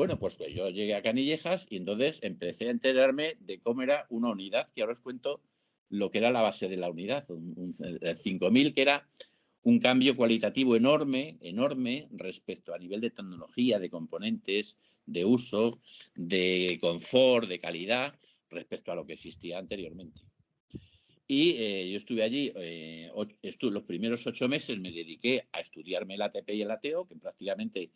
Bueno, pues yo llegué a Canillejas y entonces empecé a enterarme de cómo era una unidad, que ahora os cuento lo que era la base de la unidad, un 5000, que era un cambio cualitativo enorme, enorme respecto a nivel de tecnología, de componentes, de uso, de confort, de calidad, respecto a lo que existía anteriormente. Y yo estuve allí, los primeros 8 meses me dediqué a estudiarme el ATP y el ATO, que prácticamente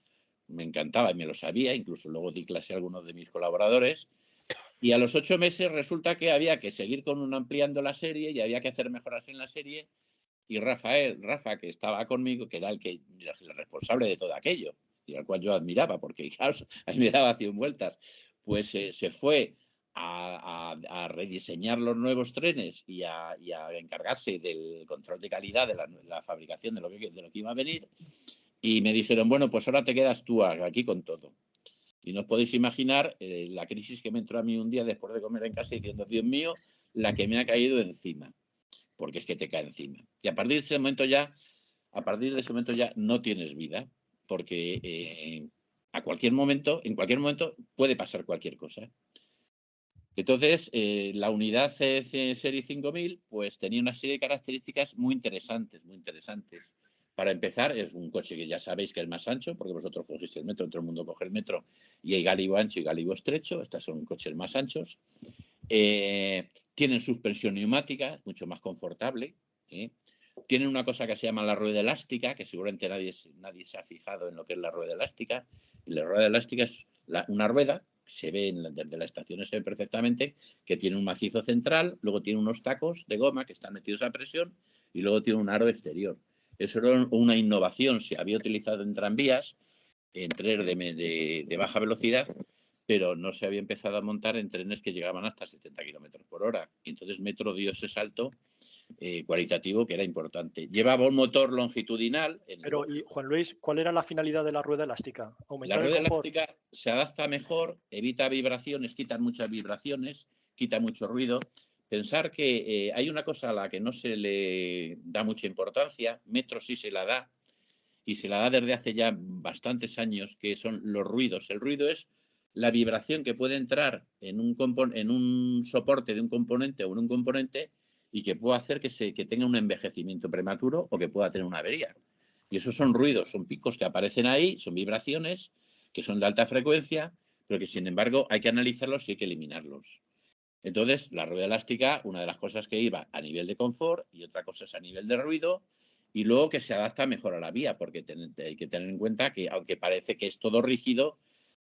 me encantaba y me lo sabía, incluso luego di clase a algunos de mis colaboradores. Y a los 8 meses resulta que había que seguir ampliando la serie y había que hacer mejoras en la serie. Y Rafa, que estaba conmigo, que era el responsable de todo aquello, y al cual yo admiraba, porque claro, a mí me daba 100 vueltas, pues se fue a rediseñar los nuevos trenes y a encargarse del control de calidad de la fabricación de lo que iba a venir. Y me dijeron, bueno, pues ahora te quedas tú aquí con todo. Y no os podéis imaginar la crisis que me entró a mí un día después de comer en casa diciendo, Dios mío, la que me ha caído encima. Porque es que te cae encima. Y a partir de ese momento ya no tienes vida, porque en cualquier momento puede pasar cualquier cosa. Entonces, la unidad Serie 5000 pues tenía una serie de características muy interesantes, muy interesantes. Para empezar, es un coche que ya sabéis que es más ancho, porque vosotros cogéis el metro, todo el mundo coge el metro, y hay gálibo ancho y gálibo estrecho. Estos son coches más anchos. Tienen suspensión neumática, mucho más confortable. Tienen una cosa que se llama la rueda elástica, que seguramente nadie se ha fijado en lo que es la rueda elástica. Y la rueda elástica es una rueda, se ve desde las estaciones, se ve perfectamente, que tiene un macizo central, luego tiene unos tacos de goma que están metidos a presión y luego tiene un aro exterior. Eso era una innovación, se había utilizado en tranvías, en trenes de baja velocidad, pero no se había empezado a montar en trenes que llegaban hasta 70 kilómetros por hora. Y entonces Metro dio ese salto cualitativo que era importante. Llevaba un motor longitudinal. Pero, y Juan Luis, ¿cuál era la finalidad de la rueda elástica? La rueda elástica se adapta mejor, evita vibraciones, quita muchas vibraciones, quita mucho ruido. Pensar que hay una cosa a la que no se le da mucha importancia, Metro sí se la da, y se la da desde hace ya bastantes años, que son los ruidos. El ruido es la vibración que puede entrar en un soporte de un componente o en un componente y que puede hacer que tenga un envejecimiento prematuro o que pueda tener una avería. Y esos son ruidos, son picos que aparecen ahí, son vibraciones que son de alta frecuencia, pero que sin embargo hay que analizarlos y hay que eliminarlos. Entonces, la rueda elástica, una de las cosas que iba a nivel de confort y otra cosa es a nivel de ruido, y luego que se adapta mejor a la vía, porque hay que tener en cuenta que aunque parece que es todo rígido,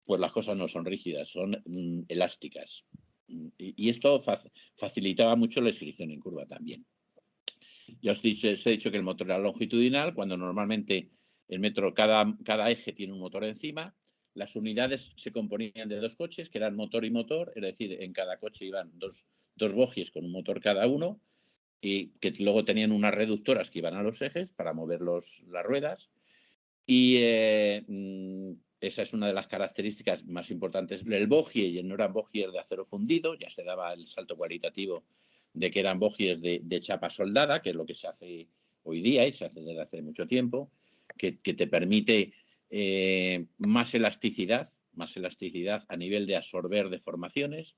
pues las cosas no son rígidas, son elásticas. Y esto facilitaba mucho la inscripción en curva también. Ya os he dicho que el motor era longitudinal, cuando normalmente el metro, cada eje tiene un motor encima. Las unidades se componían de 2 coches, que eran motor y motor, es decir, en cada coche iban dos bogies con un motor cada uno, y que luego tenían unas reductoras que iban a los ejes para mover las ruedas. Y esa es una de las características más importantes. El bogie no eran bogies de acero fundido, ya se daba el salto cualitativo de que eran bogies de chapa soldada, que es lo que se hace hoy día y se hace desde hace mucho tiempo, que te permite más elasticidad a nivel de absorber deformaciones.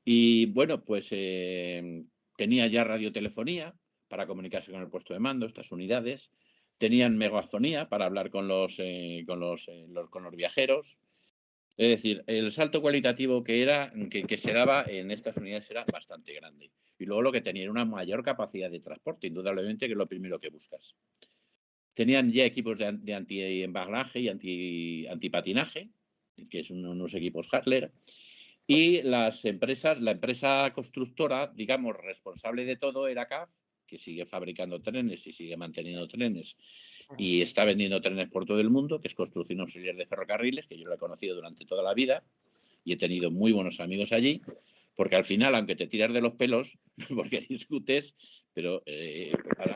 Y bueno, pues tenía ya radiotelefonía para comunicarse con el puesto de mando, estas unidades. Tenían megafonía para hablar con los viajeros. Es decir, el salto cualitativo que se daba en estas unidades era bastante grande. Y luego lo que tenía era una mayor capacidad de transporte, indudablemente, que es lo primero que buscas. Tenían ya equipos de anti-embalaje y antipatinaje, que son unos equipos Hartler. Y la empresa constructora, digamos, responsable de todo era CAF, que sigue fabricando trenes y sigue manteniendo trenes y está vendiendo trenes por todo el mundo, que es Construcción Auxiliar de Ferrocarriles, que yo lo he conocido durante toda la vida y he tenido muy buenos amigos allí, porque al final, aunque te tiras de los pelos, porque discutes, pero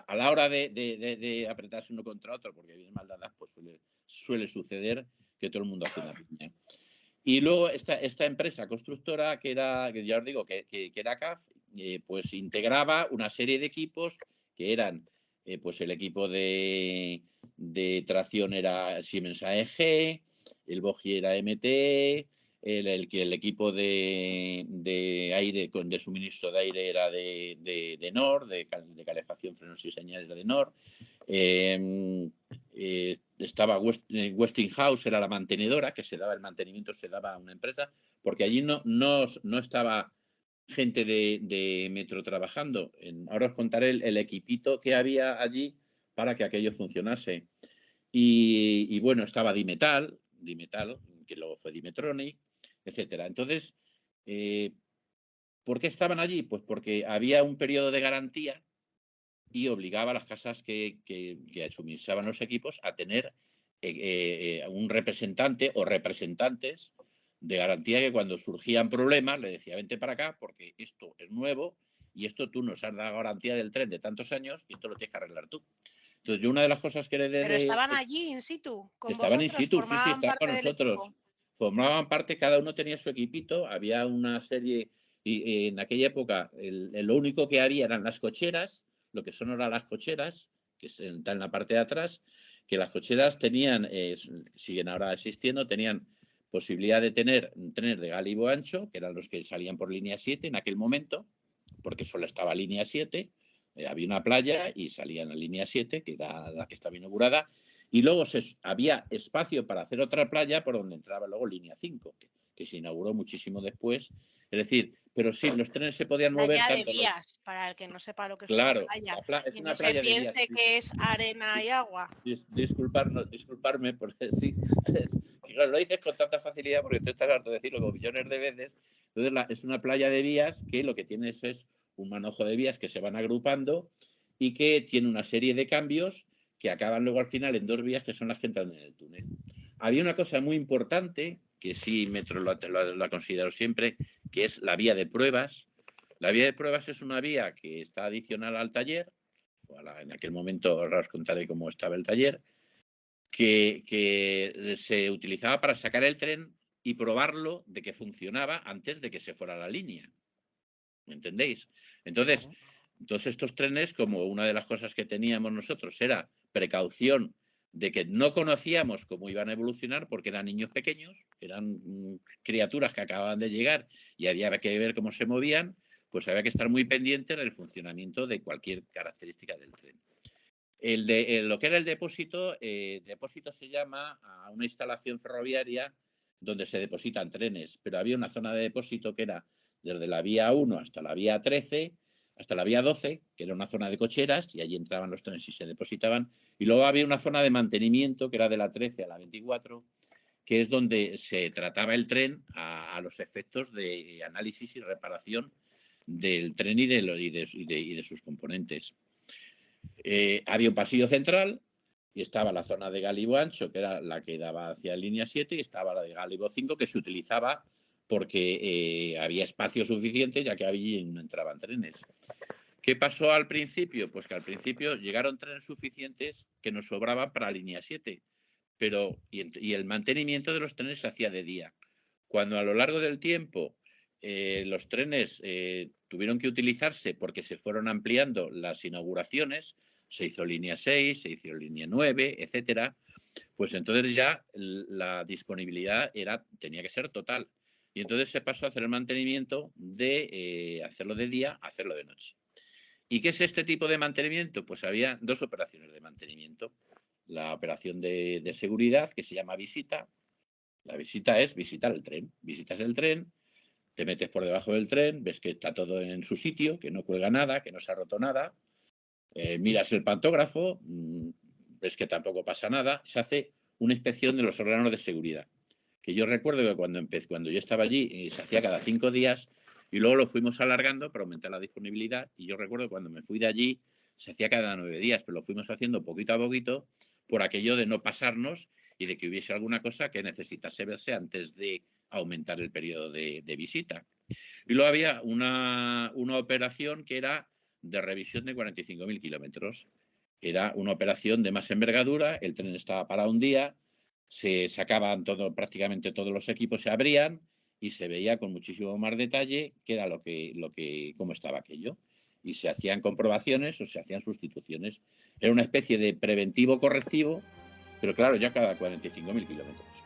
a la hora de apretarse uno contra otro, porque vienen mal dadas, pues suele suceder que todo el mundo hace una piña. Y luego esta empresa constructora, que ya os digo, que era CAF, pues integraba una serie de equipos que eran, pues el equipo de tracción era Siemens AEG, el bogie era MT, el equipo de aire, de suministro de aire era de NOR, de calefacción, frenos y señales de NOR. Estaba Westinghouse, era la mantenedora, que se daba el mantenimiento, se daba a una empresa, porque allí no estaba gente de Metro trabajando. Ahora os contaré el equipito que había allí para que aquello funcionase. Y bueno, estaba Dimetal, que luego fue Dimetronic, etcétera. Entonces, ¿por qué estaban allí? Pues porque había un periodo de garantía y obligaba a las casas que suministraban los equipos a tener un representante o representantes de garantía, que cuando surgían problemas le decía: vente para acá porque esto es nuevo y esto tú nos has dado garantía del tren de tantos años y esto lo tienes que arreglar tú. Entonces, yo una de las cosas que heredé... ¿Pero estaban allí in situ con estaban vosotros? in situ, sí, ¿Formaban estaban parte con del nosotros. equipo? Formaban parte, cada uno tenía su equipito, había una serie, y en aquella época lo único que había eran las cocheras, lo que son ahora las cocheras, que está en la parte de atrás, que las cocheras tenían, siguen ahora existiendo, tenían posibilidad de tener trenes de gálibo ancho, que eran los que salían por línea 7 en aquel momento, porque solo estaba línea 7, había una playa y salían a línea 7, que era la que estaba inaugurada, y luego había espacio para hacer otra playa por donde entraba luego línea 5, que se inauguró muchísimo después. Es decir, pero sí, los trenes se podían mover Playa tanto... de vías, para el que no sepa lo que es Claro, una playa. es Y una no se playa de vías. piense que es arena y agua. Disculparme, porque sí, lo dices con tanta facilidad porque tú estás harto de decirlo como millones de veces. Entonces, es una playa de vías que lo que tienes es un manojo de vías que se van agrupando y que tiene una serie de cambios que acaban luego al final en dos vías que son las que entran en el túnel. Había una cosa muy importante, que sí Metro lo considero siempre, que es la vía de pruebas. La vía de pruebas es una vía que está adicional al taller. En aquel momento ahora os contaré cómo estaba el taller, que se utilizaba para sacar el tren y probarlo de que funcionaba antes de que se fuera a la línea. ¿Me entendéis? Entonces, todos estos trenes, como una de las cosas que teníamos nosotros era precaución de que no conocíamos cómo iban a evolucionar, porque eran niños pequeños, eran criaturas que acababan de llegar y había que ver cómo se movían, pues había que estar muy pendiente del funcionamiento de cualquier característica del tren. Lo que era el depósito se llama a una instalación ferroviaria donde se depositan trenes, pero había una zona de depósito que era desde la vía 1 hasta la vía 13, hasta la vía 12, que era una zona de cocheras, y allí entraban los trenes y se depositaban, y luego había una zona de mantenimiento que era de la 13 a la 24, que es donde se trataba el tren a los efectos de análisis y reparación del tren y de sus componentes. Había un pasillo central y estaba la zona de gálibo ancho, que era la que daba hacia línea 7, y estaba la de gálibo 5, que se utilizaba porque había espacio suficiente, ya que allí no entraban trenes. ¿Qué pasó al principio? Pues que al principio llegaron trenes suficientes que nos sobraban para línea 7, y el mantenimiento de los trenes se hacía de día. Cuando a lo largo del tiempo los trenes tuvieron que utilizarse porque se fueron ampliando las inauguraciones, se hizo línea 6, se hizo línea 9, etcétera, pues entonces ya la disponibilidad tenía que ser total. Y entonces se pasó a hacer el mantenimiento de hacerlo de día a hacerlo de noche. ¿Y qué es este tipo de mantenimiento? Pues había dos operaciones de mantenimiento. La operación de seguridad, que se llama visita. La visita es visitar el tren. Visitas el tren, te metes por debajo del tren, ves que está todo en su sitio, que no cuelga nada, que no se ha roto nada. Miras el pantógrafo, ves que tampoco pasa nada. Se hace una inspección de los órganos de seguridad. Que yo recuerdo que cuando yo estaba allí se hacía cada 5 días y luego lo fuimos alargando para aumentar la disponibilidad. Y yo recuerdo que cuando me fui de allí se hacía cada 9 días, pero lo fuimos haciendo poquito a poquito por aquello de no pasarnos y de que hubiese alguna cosa que necesitase verse antes de aumentar el periodo de visita. Y luego había una operación que era de revisión de 45.000 kilómetros. Era una operación de más envergadura, el tren estaba para un día, se sacaban prácticamente todos los equipos, se abrían y se veía con muchísimo más detalle qué era cómo estaba aquello. Y se hacían comprobaciones o se hacían sustituciones. Era una especie de preventivo correctivo, pero claro, ya cada 45.000 kilómetros.